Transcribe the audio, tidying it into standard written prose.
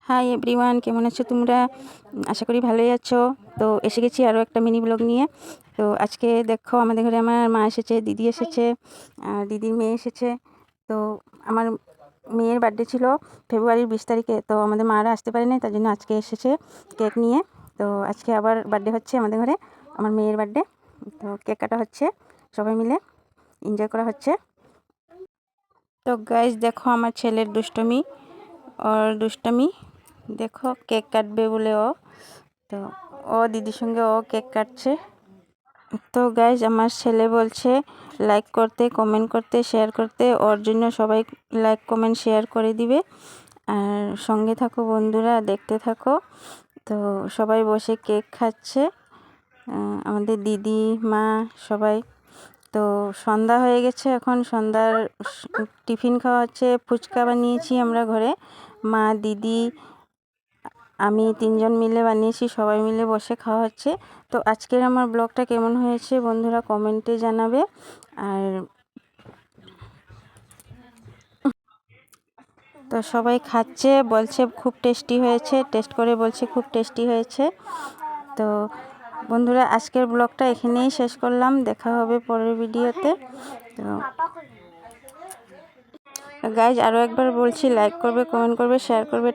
Hi everyone, কেমন আছো তোমরা? আশা করি ভালোই আছো। তো এসে গেছি আরও একটা মিনি ব্লগ নিয়ে। তো আজকে দেখো আমাদের ঘরে আমার মা এসেছে, দিদি এসেছে, আর দিদির মেয়ে এসেছে। তো আমার মেয়ের বার্থডে ছিল ফেব্রুয়ারির 20 তারিখে। তো আমাদের মারা আসতে পারেনি, তার জন্য আজকে এসেছে কেক নিয়ে। তো আজকে আবার বার্থডে হচ্ছে আমাদের ঘরে, আমার মেয়ের বার্থডে। তো কেক কাটা হচ্ছে, সবাই মিলে এনজয় করা হচ্ছে। তো গাইজ দেখো আমার ছেলের দুষ্টমি, দেখো কেক কাটবে বলে তো দিদির সঙ্গে কেক কাটছে। তো গাইজ আমার ছেলে বলছে লাইক করতে, কমেন্ট করতে, শেয়ার করতে। ওর জন্য সবাই লাইক কমেন্ট শেয়ার করে দিবে, আর সঙ্গে থাকো বন্ধুরা, দেখতে থাকো। তো সবাই বসে কেক খাচ্ছে, আমাদের দিদি, মা, সবাই। তো সন্ধ্যা হয়ে গেছে, এখন সন্ধ্যার টিফিন খাওয়া হচ্ছে। ফুচকা বানিয়েছি আমরা ঘরে, মা, দিদি, আমি 3জন মিলে বানিয়েছি, সবাই মিলে বসে খাওয়া হচ্ছে। তো আজকের আমার ব্লগটা কেমন হয়েছে বন্ধুরা কমেন্টে জানাবে। আর তো সবাই খাচ্ছে, বলছে খুব টেস্টি হয়েছে, টেস্ট করে বলছে খুব টেস্টি হয়েছে। তো বন্ধুরা আজকের ব্লগটা এখানেই শেষ করলাম, দেখা হবে পরের ভিডিওতে। তো গাইজ আরও একবার বলছি, লাইক করবে, কমেন্ট করবে, শেয়ার করবে।